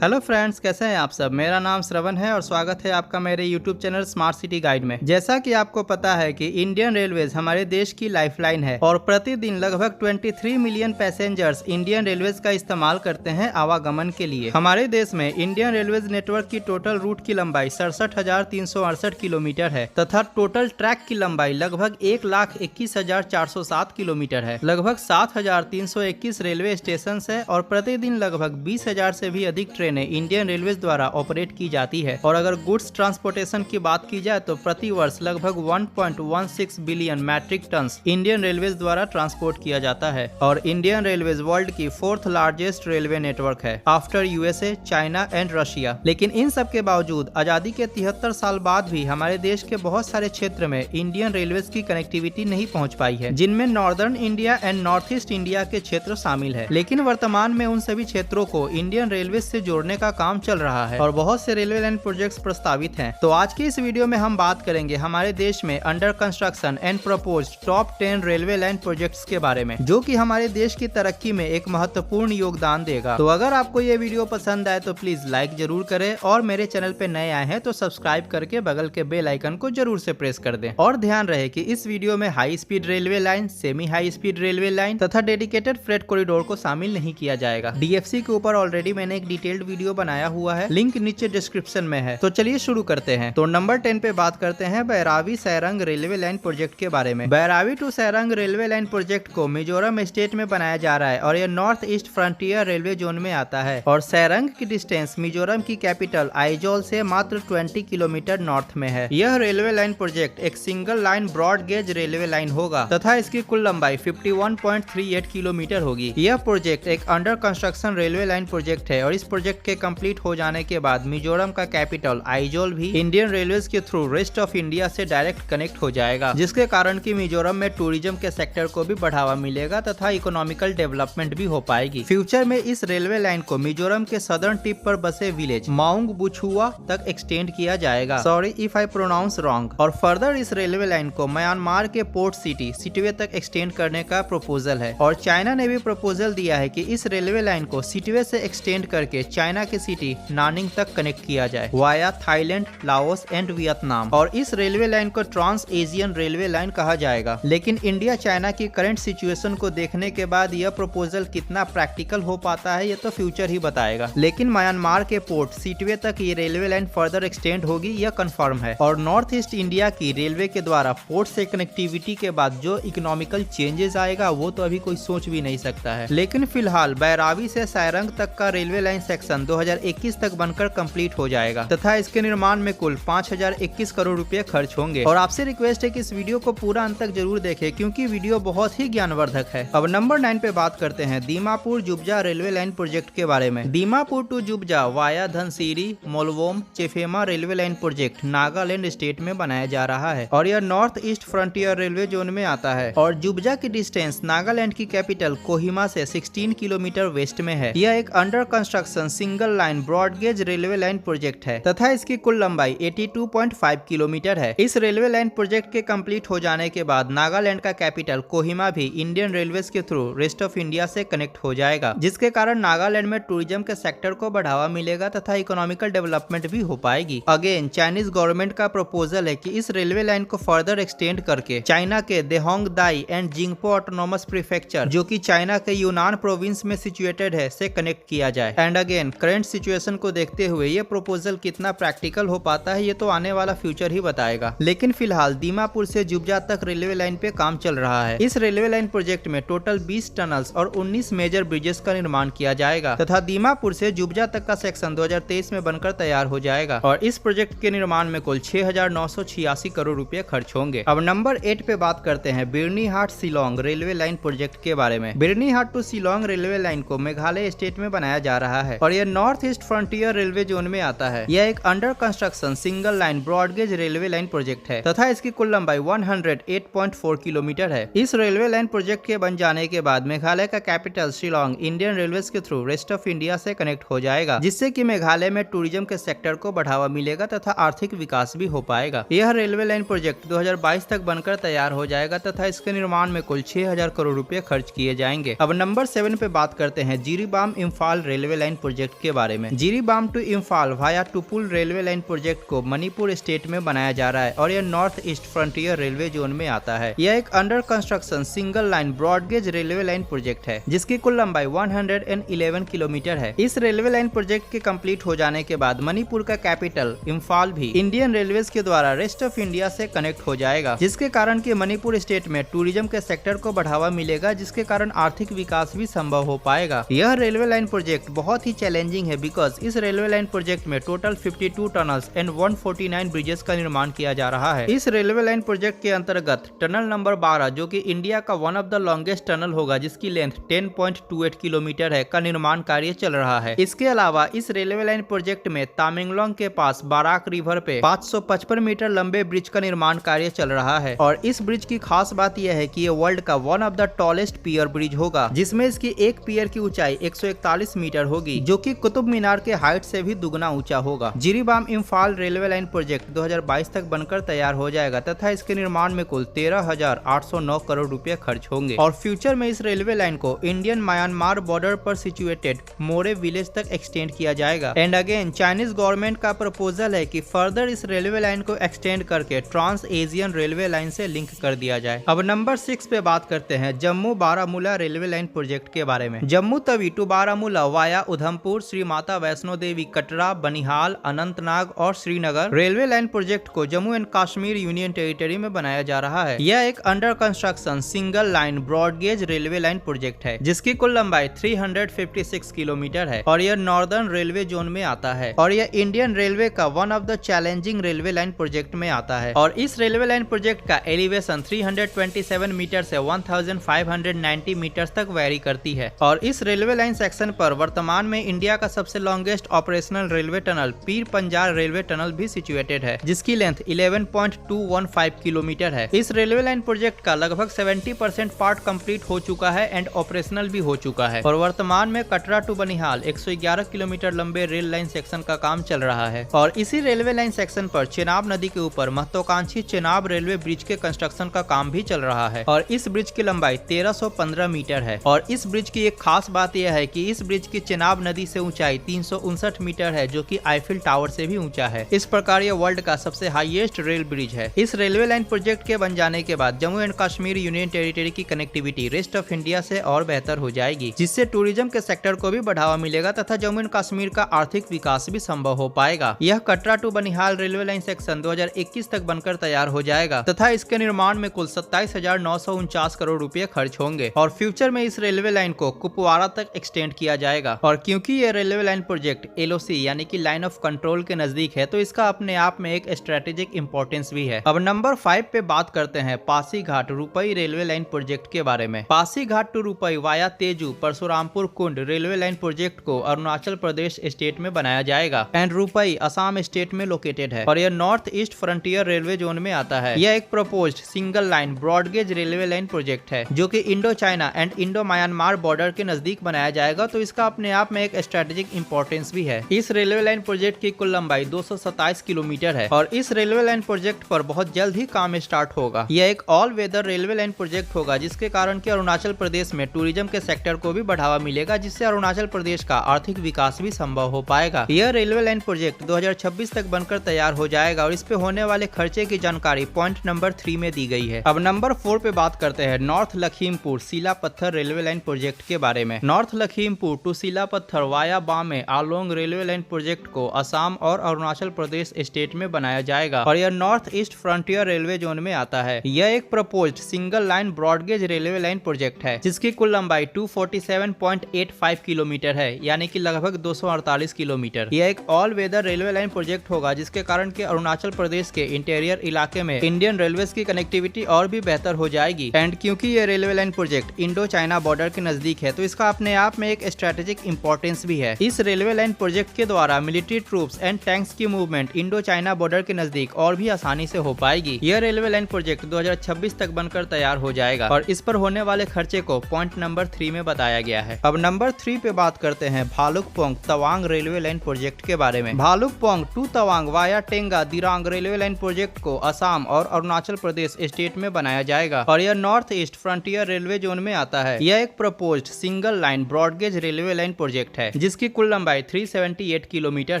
Hello friends, कैसे हैं आप सब। मेरा नाम श्रवण है और स्वागत है आपका मेरे YouTube channel smart city guide में। जैसा कि आपको पता है कि इंडियन रेलवेज हमारे देश की लाइफलाइन है और प्रतिदिन लगभग 23 मिलियन पैसेंजर्स इंडियन रेलवेज का इस्तेमाल करते हैं आवागमन के लिए। हमारे देश में इंडियन रेलवेज नेटवर्क की टोटल रूट की लंबाई 67,368 किलोमीटर है तथा टोटल ट्रैक की लंबाई लगभग 1,21,407 किलोमीटर है। लगभग 7,321 रेलवे स्टेशन है और प्रतिदिन लगभग 20,000 से भी अधिक ट्रेनें इंडियन रेलवेज द्वारा ऑपरेट की जाती है। और अगर गुड्स ट्रांसपोर्टेशन की बात की जाए तो प्रति वर्ष लगभग 1.16 billion metric tons Indian Railways द्वारा ट्रांसपोर्ट किया जाता है। और इंडियन रेलवेज वर्ल्ड की 4th लार्जेस्ट रेलवे नेटवर्क है after USA, China and Russia. लेकिन इन सब के बावजूद आजादी के 73 साल बाद भी हमारे देश के बहुत सारे क्षेत्र में इंडियन रेलवेज की कनेक्टिविटी नहीं पहुंच पाई है, जिनमें northern India and north east India के क्षेत्र शामिल है। लेकिन वर्तमान में उन सभी क्षेत्रों को इंडियन रेलवेज से जोड़ने का काम चल रहा है और बहुत से रेलवे लाइन प्रोजेक्ट्स प्रस्तावित हैं। तो आज की इस वीडियो में हम बात करेंगे हमारे देश में under construction and proposed top 10 railway line projects के बारे में, जो कि हमारे देश की तरक्की में एक महत्वपूर्ण योगदान देगा। तो अगर आपको ये वीडियो पसंद आए तो प्लीज लाइक जरूर करें और मेरे चैनल पे नए आए हैं तो सब्सक्राइब करके बगल के बेल आइकन को जरूर से प्रेस कर दें। और ध्यान रहे कि इस वीडियो में high speed railway line, semi high speed railway line तथा डेडिकेटेड फ्रेट कॉरिडोर को शामिल नहीं किया जाएगा। डीएफसी के ऊपर ऑलरेडी मैंने एक डिटेल्ड वीडियो बनाया हुआ है, लिंक नीचे डिस्क्रिप्शन में है। तो चलिए शुरू करते हैं। तो नंबर 10 पे बात करते हैं Bairabi Sairang railway line project के बारे में। Bairabi to Sairang railway line project को मिजोरम स्टेट में बनाया जा रहा है और यह north east frontier railway zone में आता है। और सैरंग की डिस्टेंस मिजोरम की कैपिटल आइजोल से मात्र 20 किलोमीटर नॉर्थ में है। यह रेलवे लाइन प्रोजेक्ट एक single line broad gauge railway line होगा तथा इसकी कुल लंबाई 51.38 किलोमीटर होगी। यह प्रोजेक्ट एक under construction railway line project है और इस प्रोजेक्ट के कंप्लीट हो जाने के बाद मिजोरम का कैपिटल आइजोल भी इंडियन रेलवेज के थ्रू रेस्ट ऑफ इंडिया से डायरेक्ट कनेक्ट हो जाएगा, जिसके कारण कि मिजोरम में टूरिज्म के सेक्टर को भी बढ़ावा मिलेगा तथा इकोनॉमिकल डेवलपमेंट भी हो पाएगी। फ्यूचर में इस रेलवे लाइन को मिजोरम के सदर्न टिप पर बसे विलेज माउंग बुछुआ तक एक्सटेंड किया जाएगा। Sorry if I pronounce wrong. और फर्दर इस रेलवे लाइन को म्यांमार के पोर्ट सिटी सिटवे तक एक्सटेंड करने का प्रपोजल है। और चाइना ने भी प्रपोजल दिया है कि इस रेलवे लाइन को सिटवे से एक्सटेंड करके चाइना के सिटी नानिंग तक कनेक्ट किया जाए via Thailand, Laos and Vietnam. और इस रेलवे लाइन को ट्रांस एशियन रेलवे लाइन कहा जाएगा। लेकिन इंडिया चाइना की करंट सिचुएशन को देखने के बाद यह प्रपोजल कितना प्रैक्टिकल हो पाता है ये तो फ्यूचर ही बताएगा। लेकिन म्यांमार के पोर्ट सिटवे तक ये रेलवे लाइन फर्दर एक्सटेंड होगी, यह कंफर्म है। और नॉर्थ ईस्ट इंडिया की रेलवे के द्वारा पोर्ट से कनेक्टिविटी के बाद जो इकोनॉमिकल चेंजेस आएगा वो तो अभी कोई सोच भी नहीं सकता है। लेकिन फिलहाल बैरावी से सैरंग तक का रेलवे लाइन सेक्शन 2021 तक बनकर कंप्लीट हो जाएगा तथा इसके निर्माण में कुल 5,021 करोड़ रुपए खर्च होंगे। और आपसे रिक्वेस्ट है कि इस वीडियो को पूरा अंत तक जरूर देखें क्योंकि वीडियो बहुत ही ज्ञानवर्धक है। अब नंबर 9 पे बात करते हैं Dimapur Zubza railway line project के बारे में। Dimapur to Zubza via Dhansiri Molvom Chephema railway line project Nagaland state में बनाया जा रहा है और यह north east frontier railway zone में आता है। और जुब्जा की डिस्टेंस नागालैंड की कैपिटल कोहिमा से 16 किलोमीटर वेस्ट में है। यह एक under construction single line broad gauge railway line project है तथा इसकी कुल लंबाई 82.5 किलोमीटर है। इस रेलवे लाइन प्रोजेक्ट के कंप्लीट हो जाने के बाद नागालैंड का कैपिटल कोहिमा भी इंडियन रेलवेज के थ्रू रेस्ट ऑफ इंडिया से कनेक्ट हो जाएगा, जिसके कारण नागालैंड में टूरिज्म के सेक्टर को बढ़ावा मिलेगा तथा इकोनॉमिकल डेवलपमेंट भी हो पाएगी। अगेन चाइनीज गवर्नमेंट का प्रपोजल है कि इस रेलवे लाइन को फर्दर एक्सटेंड करके चाइना के देहोंग दाई एंड जिंगपो ऑटोनोमस प्रीफेक्चर, जो कि चाइना के यूनान प्रोविंस में सिचुएटेड है, से कनेक्ट किया जाए। एंड अगेन करंट सिचुएशन को देखते हुए ये प्रपोजल कितना प्रैक्टिकल हो पाता है ये तो आने वाला फ्यूचर ही बताएगा। लेकिन फिलहाल दीमापुर से जुब्जा तक रेलवे लाइन पे काम चल रहा है। इस रेलवे लाइन प्रोजेक्ट में टोटल 20 टनल्स और 19 मेजर ब्रिजेस का निर्माण किया जाएगा तथा दीमापुर से जुब्जा तक का सेक्शन 2023 में बनकर तैयार हो जाएगा। और इस प्रोजेक्ट के निर्माण में कुल 6,986 करोड़ रुपए खर्च होंगे। अब नंबर 8 पे बात करते हैं बिर्नीहाट शिलोंग रेलवे लाइन प्रोजेक्ट के बारे में। बिर्नीहाट टू शिलोंग रेलवे लाइन को मेघालय स्टेट में बनाया जा रहा है और यह north east frontier railway zone में आता है। यह एक under construction single line broad gauge railway line project है तथा इसकी कुल लंबाई 108.4 किलोमीटर है। इस रेलवे लाइन प्रोजेक्ट के बन जाने के बाद मेघालय का कैपिटल शिलोंग इंडियन रेलवेज के थ्रू रेस्ट ऑफ इंडिया से कनेक्ट हो जाएगा, जिससे कि मेघालय में टूरिज्म के सेक्टर को बढ़ावा मिलेगा तथा आर्थिक विकास भी हो पाएगा। यह रेलवे लाइन प्रोजेक्ट 2022 तक बनकर तैयार हो जाएगा तथा इसके निर्माण में कुल 6,000 करोड़ रुपए खर्च किए जाएंगे। अब नंबर 7 पे बात करते हैं Jiribam Imphal railway line project project के बारे में। Jiribam to Imphal via Tupul railway line project को मणिपुर स्टेट में बनाया जा रहा है और यह north east frontier railway zone में आता है। यह एक under construction single line broad gauge railway line project है जिसकी कुल लंबाई 111 किलोमीटर है। इस रेलवे लाइन प्रोजेक्ट के कंप्लीट हो जाने के बाद मणिपुर का कैपिटल इम्फाल भी इंडियन रेलवेज के द्वारा रेस्ट ऑफ इंडिया से कनेक्ट हो जाएगा, जिसके कारण कि मणिपुर स्टेट में टूरिज्म के सेक्टर को बढ़ावा मिलेगा, जिसके कारण आर्थिक विकास भी संभव हो पाएगा। यह रेलवे लाइन प्रोजेक्ट बहुत ही चैलेंजिंग है बिकॉज इस रेलवे लाइन प्रोजेक्ट में टोटल 52 टनल्स एंड 149 ब्रिजेस का निर्माण किया जा रहा है। इस रेलवे लाइन प्रोजेक्ट के अंतर्गत टनल नंबर 12 जो कि इंडिया का one of the longest tunnel होगा जिसकी लेंथ 10.28 किलोमीटर है का निर्माण कार्य चल रहा है। इसके अलावा इस रेलवे लाइन प्रोजेक्ट में तामेंगलोंग के पास बाराक रिवर पे 555 मीटर लंबे ब्रिज का निर्माण कार्य चल रहा है और इस ब्रिज की खास बात यह है कि ये वर्ल्ड का one of the tallest pier bridge होगा, जिसमें इसकी एक पियर की ऊंचाई 141 मीटर होगी जो कि कुतुब मीनार के हाइट से भी दुगना ऊंचा होगा। Jiribam Imphal railway line project 2022 तक बनकर तैयार हो जाएगा तथा इसके निर्माण में कुल 13,809 करोड़ रुपए खर्च होंगे और फ्यूचर में इस रेलवे लाइन को इंडियन म्यांमार बॉर्डर पर सिचुएटेड मोरे विलेज तक एक्सटेंड किया जाएगा। एंड अगेन चाइनीज गवर्नमेंट का प्रपोजल है कि फर्दर इस रेलवे लाइन को एक्सटेंड करके ट्रांस एशियन रेलवे लाइन से लिंक कर दिया जाए। अब नंबर 6 पे बात करते हैं Jammu Baramulla railway line project के बारे में। जम्मू तवी टू बारामूला वाया उधमपुर, श्री माता वैष्णो देवी, कटरा, बनिहाल, अनंतनाग और श्रीनगर रेलवे लाइन प्रोजेक्ट को Jammu and Kashmir union territory में बनाया जा रहा है। यह एक under construction single line broad gauge railway line project है जिसकी कुल लंबाई 356 किलोमीटर है और यह नॉर्दर्न रेलवे जोन में आता है और यह इंडियन रेलवे का one of the challenging railway line project में आता है और इस रेलवे लाइन प्रोजेक्ट का एलिवेशन 327 मीटर से 1590 मीटर तक वेरी करती है और इस रेलवे लाइन सेक्शन पर वर्तमान में इंडिया का सबसे longest operational railway tunnel Pir Panjal railway tunnel भी सिचुएटेड है जिसकी लेंथ 11.215 किलोमीटर है। इस रेलवे लाइन प्रोजेक्ट का लगभग 70% पार्ट कंप्लीट हो चुका है एंड ऑपरेशनल भी हो चुका है और वर्तमान में कटरा टू बनिहाल 111 किलोमीटर लंबे रेल लाइन सेक्शन का काम चल रहा है और इसी रेलवे लाइन सेक्शन पर चेनाब नदी के ऊपर महत्वाकांक्षी चेनाब रेलवे ब्रिज के कंस्ट्रक्शन का काम भी चल रहा है और इस ब्रिज की लंबाई 1315 मीटर है और इस ब्रिज की एक खास बात यह है कि इस ब्रिज की चेनाब नदी से ऊंचाई 359 मीटर है जो कि आईफिल टावर से भी ऊंचा है। इस प्रकार यह वर्ल्ड का सबसे हाईएस्ट रेल ब्रिज है। इस रेलवे लाइन प्रोजेक्ट के बन जाने के बाद Jammu and Kashmir union territory की कनेक्टिविटी रेस्ट ऑफ इंडिया से और बेहतर हो जाएगी जिससे टूरिज्म के सेक्टर को भी बढ़ावा मिलेगा तथा जम्मू एंड कश्मीर का आर्थिक विकास भी संभव हो पाएगा। यह Katra to Banihal railway line section 2021 तक बनकर तैयार हो जाएगा तथा इसके निर्माण में कुल 27,949 करोड़ रुपए खर्च होंगे और फ्यूचर में इस रेलवे लाइन को कुपवाड़ा तक एक्सटेंड किया जाएगा और क्योंकि ये रेलवे लाइन प्रोजेक्ट LOC यानी कि लाइन ऑफ कंट्रोल के नजदीक है तो इसका अपने आप में एक स्ट्रेटेजिक इंपॉर्टेंस भी है। अब नंबर 5 पे बात करते हैं Pasighat Rupai railway line project के बारे में। Pasighat to Rupai via Tezu Parshurampur Kund railway line project को अरुणाचल प्रदेश स्टेट में बनाया जाएगा एंड रुपई असम स्टेट में लोकेटेड है और यह north east frontier railway zone में आता है। यह एक proposed single line broad gauge railway line project है जो कि Indo China and Indo Myanmar border के नजदीक बनाया जाएगा तो इसका अपने आप में एक स्ट्रेटेजिक इंपॉर्टेंस भी है। इस रेलवे लाइन प्रोजेक्ट की कुल लंबाई 227 किलोमीटर है और इस रेलवे लाइन प्रोजेक्ट पर बहुत जल्द ही काम स्टार्ट होगा। यह एक all weather railway line project होगा जिसके कारण कि अरुणाचल प्रदेश में टूरिज्म के सेक्टर को भी बढ़ावा मिलेगा जिससे अरुणाचल प्रदेश का आर्थिक विकास भी संभव हो पाएगा। यह रेलवे लाइन प्रोजेक्ट 2026 तक बनकर तैयार हो जाएगा और इस पे होने वाले खर्चे की जानकारी पॉइंट नंबर 3 में दी गई है। अब नंबर 4 पे बात करते हैं नॉर्थ लखीमपुर सीला पत्थर रेलवे लाइन प्रोजेक्ट के बारे में। नॉर्थ लखीमपुर टू सीला पत्थर वाया बामे आलोंग रेलवे लाइन प्रोजेक्ट को असम और अरुणाचल प्रदेश स्टेट में बनाया जाएगा और यह north east frontier railway zone में आता है। यह एक proposed single line broad gauge railway line project है जिसकी कुल लंबाई 247.85 किलोमीटर है यानी कि लगभग 248 किलोमीटर। यह एक all weather railway line project होगा जिसके कारण कि अरुणाचल प्रदेश के इंटीरियर इलाके में इंडियन रेलवेज की कनेक्टिविटी और भी बेहतर हो जाएगी एंड क्योंकि ये railway line project Indo China border के नजदीक है तो इसका अपने आप में एक स्ट्रेटेजिक इंपॉर्टेंस भी है। इस रेलवे लाइन प्रोजेक्ट के द्वारा मिलिट्री ट्रूप्स एंड टैंक्स की मूवमेंट इंडो चाइना बॉर्डर के नजदीक और भी आसानी से हो पाएगी। यह रेलवे लाइन प्रोजेक्ट 2026 तक बनकर तैयार हो जाएगा और इस पर होने वाले खर्चे को पॉइंट नंबर 3 में बताया गया है। अब नंबर 3 पे बात करते हैं Bhalukpong Tawang railway line project के बारे में। Bhalukpong to Tawang via Tenga Dirang railway line project को असम और अरुणाचल प्रदेश स्टेट में बनाया जाएगा और यह north east frontier railway zone में आता है। यह एक proposed single line broad gauge railway line project है जिसकी कुल लंबाई 378 किलोमीटर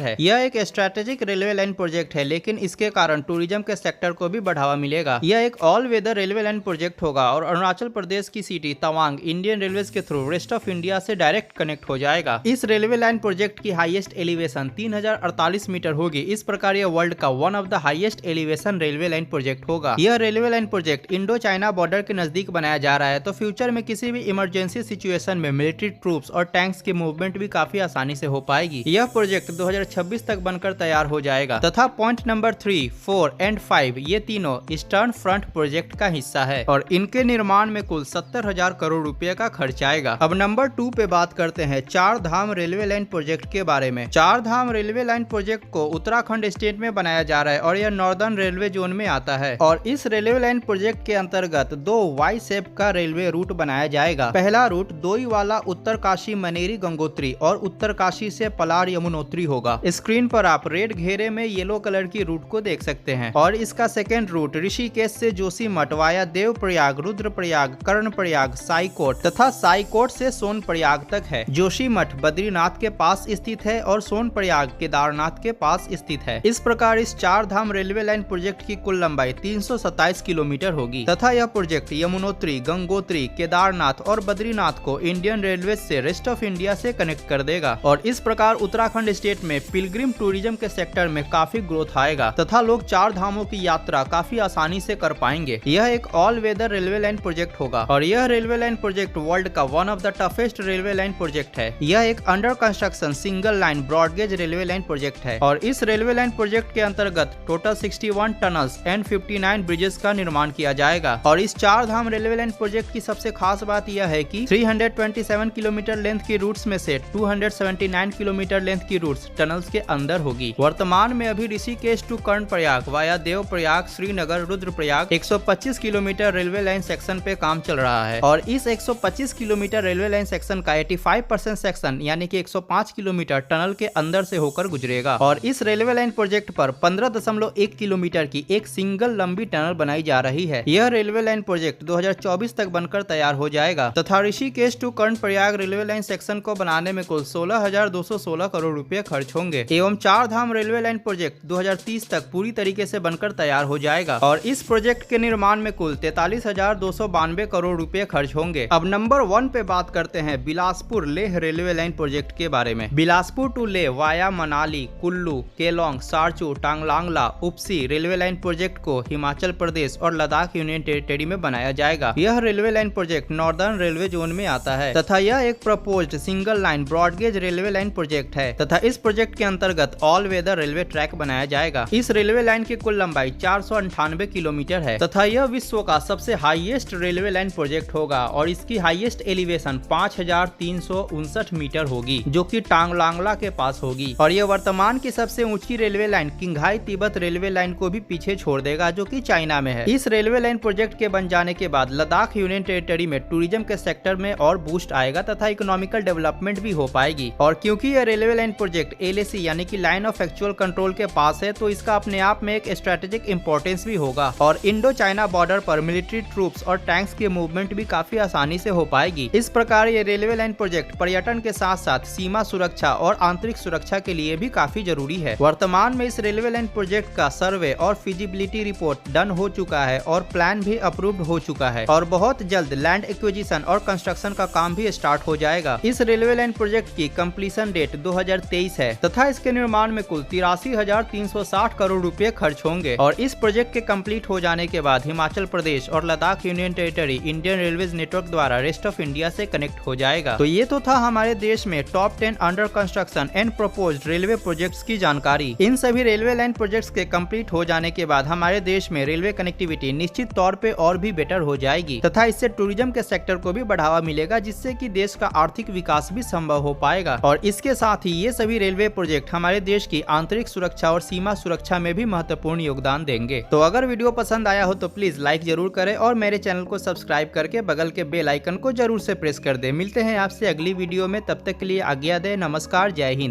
है। यह एक स्ट्रेटेजिक रेलवे लाइन प्रोजेक्ट है, लेकिन इसके कारण टूरिज्म के सेक्टर को भी बढ़ावा मिलेगा। यह एक all weather railway line project होगा और अरुणाचल प्रदेश की सिटी तवांग इंडियन रेलवेज के थ्रू रेस्ट ऑफ इंडिया से डायरेक्ट कनेक्ट हो जाएगा। इस रेलवे लाइन प्रोजेक्ट की हाईएस्ट एलिवेशन 3048 मीटर होगी। इस प्रकार यह वर्ल्ड का one of the highest elevation railway line project होगा। यह railway line project Indo China border के नजदीक बनाया जा रहा है, तो फ्यूचर में किसी भी इमरजेंसी सिचुएशन में मिलिट्री ट्रूप्स और टैंक्स की मूवमेंट भी काफी आसानी से हो पाएगी। यह प्रोजेक्ट 2026 तक बनकर तैयार हो जाएगा तथा पॉइंट नंबर 3, 4 एंड 5 ये तीनों ईस्टर्न फ्रंट प्रोजेक्ट का हिस्सा है और इनके निर्माण में कुल 70,000 करोड़ रुपए का खर्च आएगा। अब नंबर 2 पे बात करते हैं चार धाम रेलवे लाइन प्रोजेक्ट के बारे में। चार धाम रेलवे लाइन प्रोजेक्ट को उत्तराखंड स्टेट में बनाया जा रहा है और यह नॉर्दर्न रेलवे जोन में आता है और इस रेलवे लाइन प्रोजेक्ट के अंतर्गत 2 वाई शेप का रेलवे रूट बनाया जाएगा। पहला रूट डोईवाला उत्तरकाशी मनेरी गंगोत्री और उत्तरकाशी से पलार यमुनोत्री होगा। स्क्रीन पर आप रेड घेरे में येलो कलर की रूट को देख सकते हैं और इसका सेकेंड रूट ऋषिकेश से जोशीमठ वाया देवप्रयाग, रुद्रप्रयाग, कर्णप्रयाग, साईकोट तथा साईकोट से सोनप्रयाग तक है। जोशीमठ बद्रीनाथ के पास स्थित है और सोनप्रयाग केदारनाथ के पास स्थित है। इस प्रकार इस चार धाम रेलवे लाइन प्रोजेक्ट की कुल लंबाई 327 किलोमीटर होगी तथा यह प्रोजेक्ट यमुनोत्री, गंगोत्री, केदारनाथ और बद्रीनाथ को इंडियन रेलवे से रेस्ट ऑफ इंडिया से कनेक्ट कर देगा और इस प्रकार उत्तराखंड स्टेट में पिलग्रिम टूरिज्म के सेक्टर में काफी ग्रोथ आएगा तथा लोग चार धामों की यात्रा काफी आसानी से कर पाएंगे। यह एक all weather railway line project होगा और यह रेलवे लाइन प्रोजेक्ट वर्ल्ड का one of the toughest railway line project है। यह एक under construction single line broad gauge railway line project है और इस रेलवे लाइन प्रोजेक्ट के अंतर्गत टोटल 61 टनल्स एंड 59 ब्रिजेस का निर्माण किया जाएगा और इस चार धाम रेलवे लाइन प्रोजेक्ट की सबसे खास बात यह है कि 327 किलोमीटर लेंथ की रूट्स में से 279 किलोमीटर लेंथ की रूट्स टनल्स के अंदर होगी। वर्तमान में अभी Rishikesh to Karnaprayag via Devprayag, Srinagar, Rudraprayag 125 kilometre railway line section पे काम चल रहा है और इस 125 किलोमीटर रेलवे लाइन सेक्शन का 85% सेक्शन यानी कि 105 किलोमीटर टनल के अंदर से होकर गुजरेगा और इस रेलवे लाइन प्रोजेक्ट पर 15.1 किलोमीटर की एक सिंगल लंबी टनल बनाई जा रही है। यह रेलवे लाइन प्रोजेक्ट 2024 तक बनकर तैयार हो जाएगा तथा Rishikesh to Karnaprayag railway line section को बनाने में कुल 16,216 करोड़ रुपए खर्च होंगे एवं चार धाम रेलवे लाइन प्रोजेक्ट 2030 तक पूरी तरीके से बनकर तैयार हो जाएगा और इस प्रोजेक्ट के निर्माण में कुल 43,292 करोड़ रुपए खर्च होंगे। अब नंबर 1 पे बात करते हैं Bilaspur Leh railway line project के बारे में। Bilaspur to Leh via Manali, Kullu, Keylong, Sarchu, Tanglangla, Upshi railway line project को हिमाचल प्रदेश और लद्दाख यूनियन टेरिटरी में बनाया जाएगा। यह railway line project northern railway zone में आता है तथा यह एक proposed single line broad gauge railway line project है तथा इस प्रोजेक्ट के अंतर्गत ऑल वेदर रेलवे ट्रैक बनाया जाएगा। इस रेलवे लाइन की कुल लंबाई 498 किलोमीटर है तथा यह विश्व का सबसे हाईएस्ट रेलवे लाइन प्रोजेक्ट होगा और इसकी हाईएस्ट एलिवेशन 5,359 मीटर होगी जो कि टांगलांगला के पास होगी और यह वर्तमान की सबसे ऊंची railway line Qinghai Tibet railway line को भी पीछे छोड़ देगा जो कि चाइना में है। इस रेलवे लाइन प्रोजेक्ट के बन जाने के बाद लद्दाख यूनियन टेरिटरी में टूरिज्म के सेक्टर में और बूस्ट आएगा तथा इकोनॉमिकल डेवलपमेंट भी हो पाएगी और क्योंकि यह रेलवे लाइन प्रोजेक्ट LAC यानी कि लाइन ऑफ एक्चुअल कंट्रोल के पास है तो इसका अपने आप में एक स्ट्रेटेजिक इंपॉर्टेंस भी होगा और इंडो चाइना बॉर्डर पर मिलिट्री ट्रूप्स और टैंक्स की मूवमेंट भी काफी आसानी से हो पाएगी। इस प्रकार ये रेलवे लाइन प्रोजेक्ट पर्यटन के साथ साथ सीमा सुरक्षा और आंतरिक सुरक्षा के लिए भी काफी जरूरी है। वर्तमान में इस रेलवे लाइन प्रोजेक्ट का सर्वे और फिजिबिलिटी रिपोर्ट डन हो चुका है और प्लान भी अप्रूव्ड हो चुका है और बहुत जल्द लैंड एक्विजिशन और कंस्ट्रक्शन का काम भी स्टार्ट हो जाएगा। इस रेलवे लाइन प्रोजेक्ट की कंप्लीशन डेट 2023 है तथा इसके निर्माण में कुल 83,360 करोड़ रुपए खर्च होंगे और इस प्रोजेक्ट के कंप्लीट हो जाने के बाद हिमाचल प्रदेश और Ladakh union territory Indian railways network द्वारा रेस्ट ऑफ इंडिया से कनेक्ट हो जाएगा। तो ये तो था हमारे देश में top 10 under construction and proposed railway projects की जानकारी। इन सभी रेलवे लाइन प्रोजेक्ट्स के कंप्लीट हो जाने के बाद हमारे देश में रेलवे कनेक्टिविटी निश्चित तौर पे और भी बेटर हो जाएगी तथा इससे टूरिज्म के सेक्टर को भी बढ़ावा मिलेगा जिससे कि देश का आर्थिक विकास भी संभव हो पाएगा और इसके साथ ही ये सभी रेलवे प्रोजेक्ट हमारे देश की आंतरिक सुरक्षा और सीमा सुरक्षा में भी महत्वपूर्ण योगदान देंगे। तो अगर वीडियो पसंद आया हो तो प्लीज लाइक जरूर करें और मेरे चैनल को सब्सक्राइब करके बगल के बेल आइकन को जरूर से प्रेस कर दे। मिलते हैं आपसे अगली वीडियो में, तब तक के लिए आज्ञा दें। नमस्कार, जय हिंद।